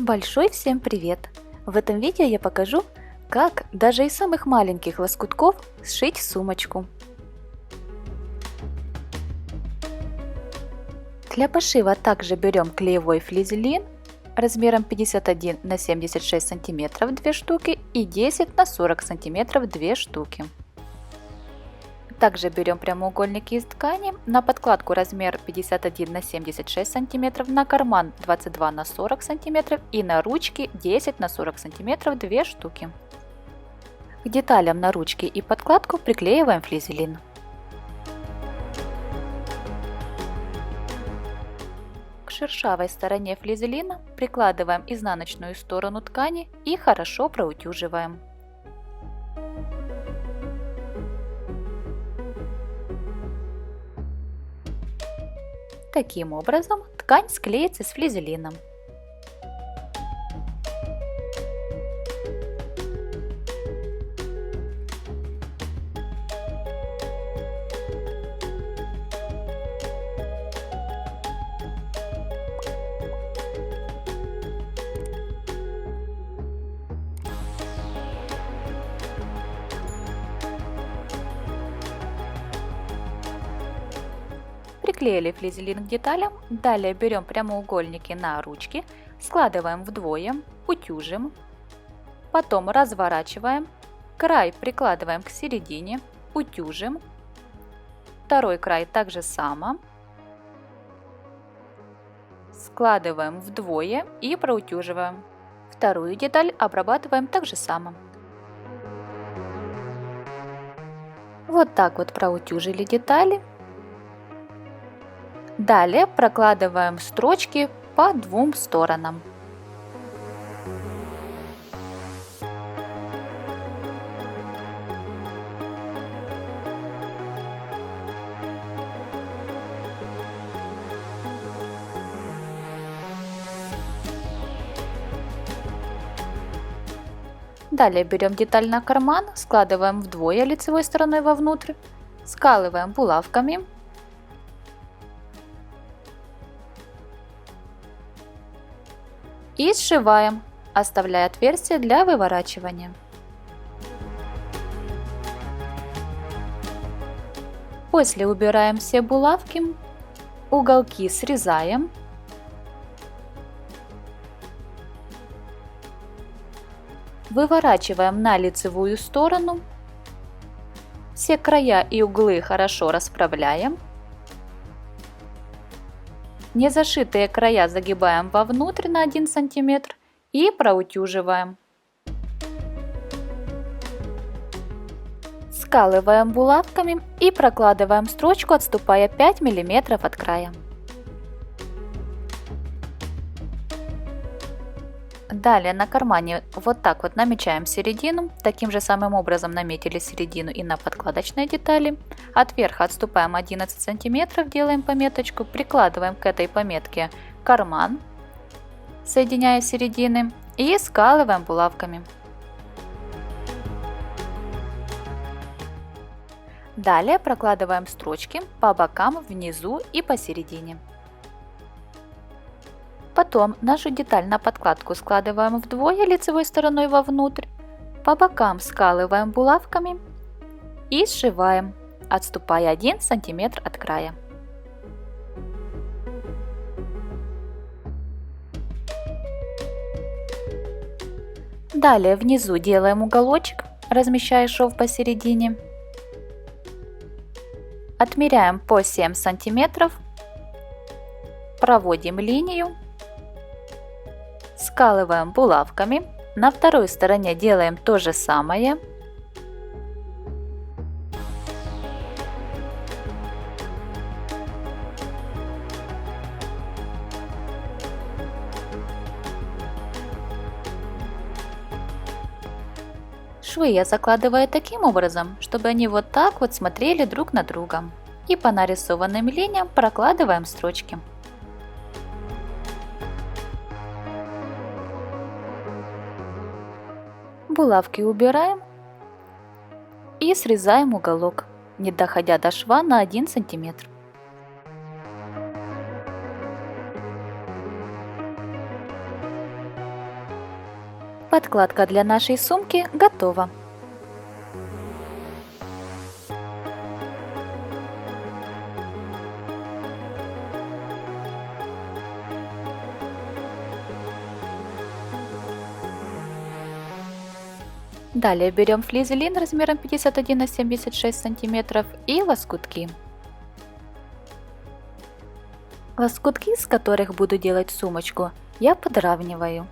Большой всем привет! В этом видео я покажу, как даже из самых маленьких лоскутков сшить сумочку. Для пошива также берем клеевой флизелин размером 51 на 76 сантиметров 2 штуки и 10 на 40 сантиметров 2 штуки. Также берем прямоугольники из ткани, на подкладку размер 51 на 76 сантиметров, на карман 22 на 40 сантиметров и на ручки 10 на 40 сантиметров 2 штуки. К деталям на ручки и подкладку приклеиваем флизелин. К шершавой стороне флизелина прикладываем изнаночную сторону ткани и хорошо проутюживаем. Таким образом ткань склеится с флизелином. Приклеили флизелин к деталям, далее берем прямоугольники на ручки, складываем вдвое, утюжим, потом разворачиваем, край прикладываем к середине, утюжим, второй край также само, складываем вдвое и проутюживаем. Вторую деталь обрабатываем так же само. Вот так вот проутюжили детали. Далее прокладываем строчки по двум сторонам. Далее берем деталь на карман, складываем вдвое лицевой стороной вовнутрь, скалываем булавками. И сшиваем, оставляя отверстие для выворачивания. После убираем все булавки, уголки срезаем. Выворачиваем на лицевую сторону. Все края и углы хорошо расправляем. Незашитые края загибаем вовнутрь на 1 см и проутюживаем. Скалываем булавками и прокладываем строчку, отступая 5 мм от края. Далее на кармане вот так вот намечаем середину, таким же самым образом наметили середину и на подкладочной детали. От верха отступаем 11 см, делаем пометочку, прикладываем к этой пометке карман, соединяя середины, и скалываем булавками. Далее прокладываем строчки по бокам, внизу и посередине. Потом нашу деталь на подкладку складываем вдвое лицевой стороной вовнутрь, по бокам скалываем булавками и сшиваем, отступая 1 см от края. Далее внизу делаем уголочек, размещая шов посередине. Отмеряем по 7 см, проводим линию. Скалываем булавками. На второй стороне делаем то же самое. Швы я закладываю таким образом, чтобы они вот так вот смотрели друг на друга. И по нарисованным линиям прокладываем строчки. Булавки убираем и срезаем уголок, не доходя до шва на 1 см. Подкладка для нашей сумки готова. Далее берем флизелин размером 51 на 76 сантиметров и лоскутки. Лоскутки, с которых буду делать сумочку, я подравниваю.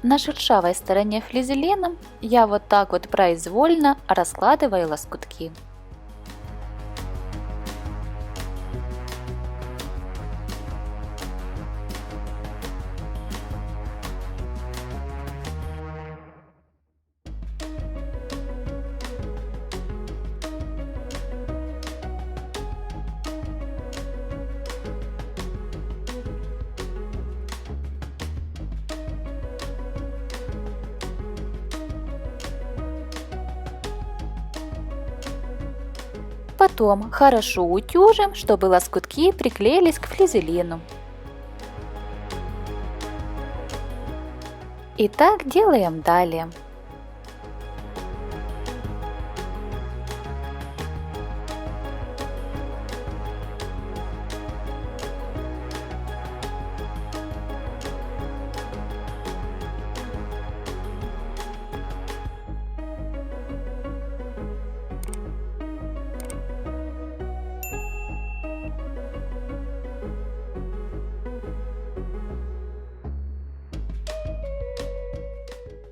На шершавой стороне флизелином я вот так вот произвольно раскладываю лоскутки. Потом хорошо утюжим, чтобы лоскутки приклеились к флизелину. И так делаем далее.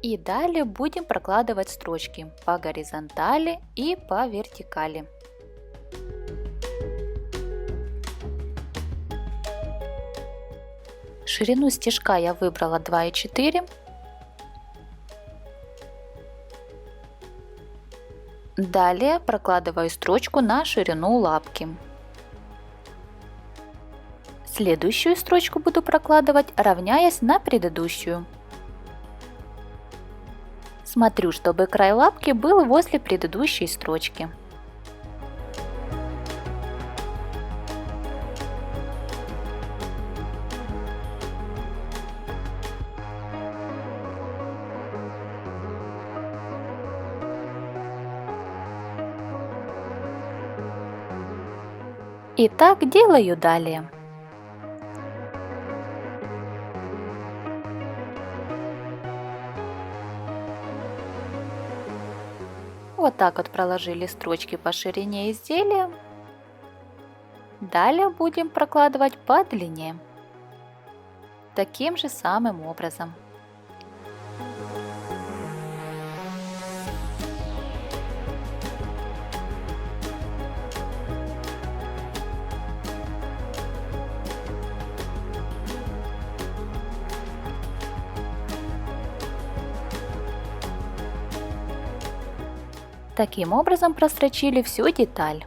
И далее будем прокладывать строчки по горизонтали и по вертикали. Ширину стежка я выбрала 2,4. Далее прокладываю строчку на ширину лапки. Следующую строчку буду прокладывать, равняясь на предыдущую. Смотрю, чтобы край лапки был возле предыдущей строчки. И так делаю далее. Вот так вот проложили строчки по ширине изделия. Далее будем прокладывать по длине. Таким же самым образом. Таким образом прострочили всю деталь.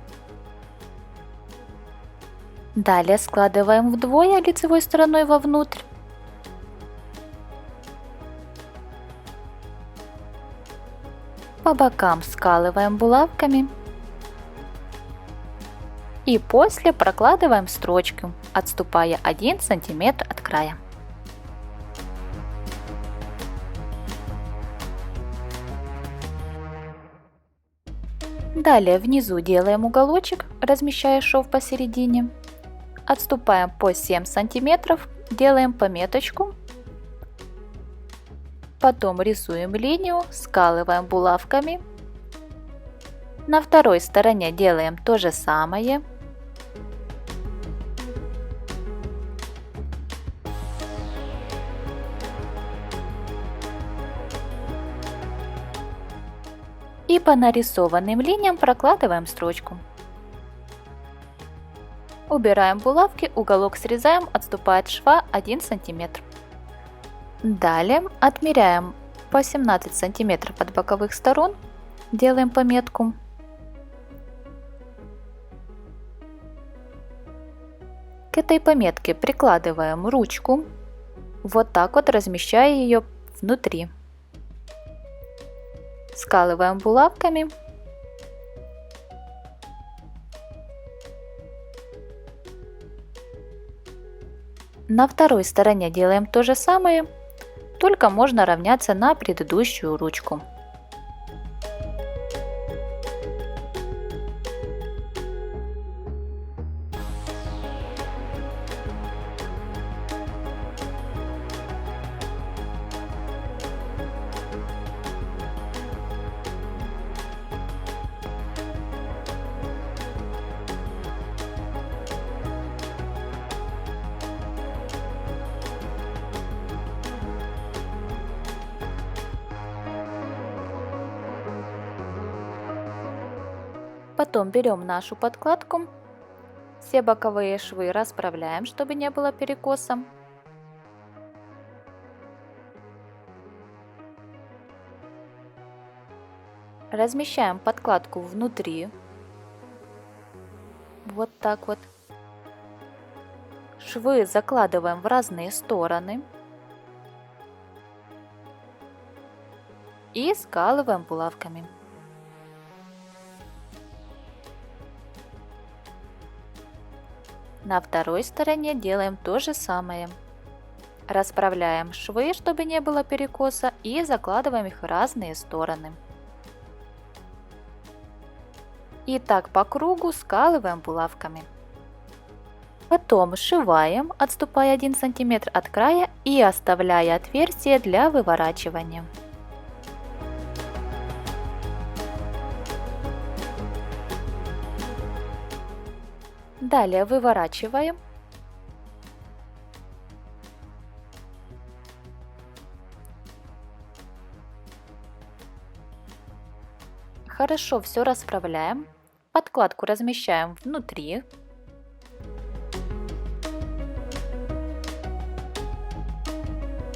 Далее складываем вдвое лицевой стороной вовнутрь. По бокам скалываем булавками. И после прокладываем строчку, отступая 1 см от края. Далее внизу делаем уголочек, размещая шов посередине. Отступаем по 7 сантиметров, делаем пометочку. Потом рисуем линию, скалываем булавками. На второй стороне делаем то же самое. И по нарисованным линиям прокладываем строчку. Убираем булавки, уголок срезаем, отступая от шва 1 см. Далее отмеряем по 17 см от боковых сторон, делаем пометку. К этой пометке прикладываем ручку, Вот так вот размещая ее внутри. Скалываем булавками. На второй стороне делаем то же самое, только можно равняться на предыдущую ручку. Потом берем нашу подкладку, все боковые швы расправляем, чтобы не было перекоса. Размещаем подкладку внутри, вот так вот. Швы закладываем в разные стороны и скалываем булавками. На второй стороне делаем то же самое. Расправляем швы, чтобы не было перекоса, и закладываем их в разные стороны. И так по кругу скалываем булавками. Потом сшиваем, отступая 1 см от края и оставляя отверстие для выворачивания. Далее выворачиваем. Хорошо все расправляем. Подкладку размещаем внутри.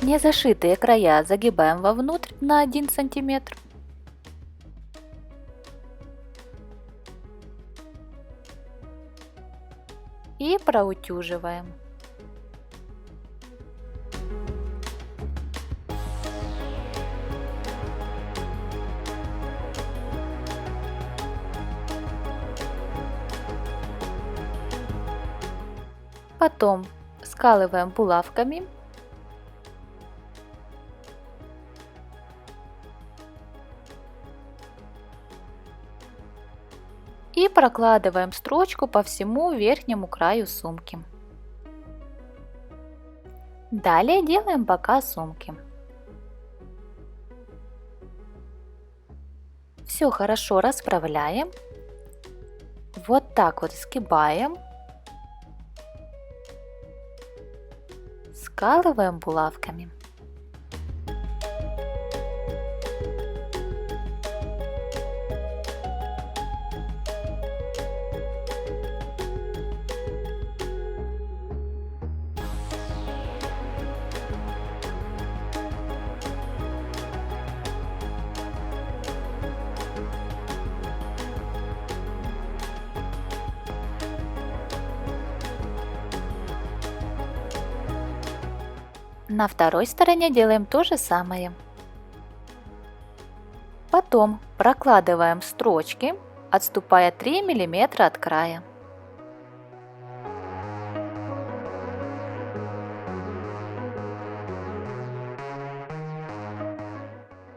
Незашитые края загибаем вовнутрь на 1 см. И проутюживаем. Потом скалываем булавками. И прокладываем строчку по всему верхнему краю сумки. Далее делаем бока сумки. Все хорошо расправляем. Вот так вот сгибаем. Скалываем булавками. На второй стороне делаем то же самое. Потом прокладываем строчки, отступая 3 мм от края.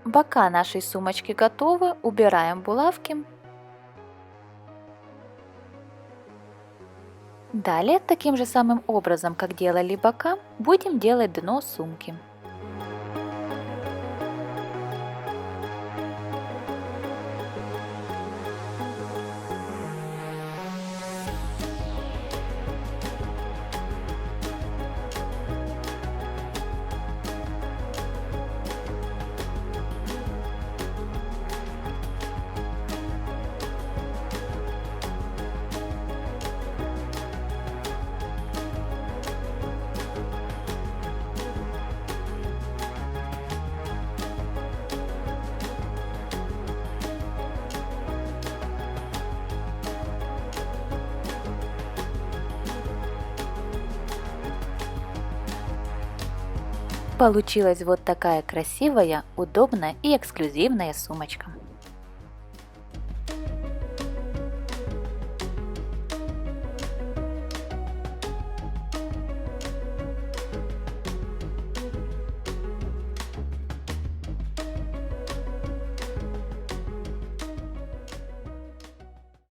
Бока нашей сумочки готовы, убираем булавки. Далее, таким же самым образом, как делали бока, будем делать дно сумки. Получилась вот такая красивая, удобная и эксклюзивная сумочка.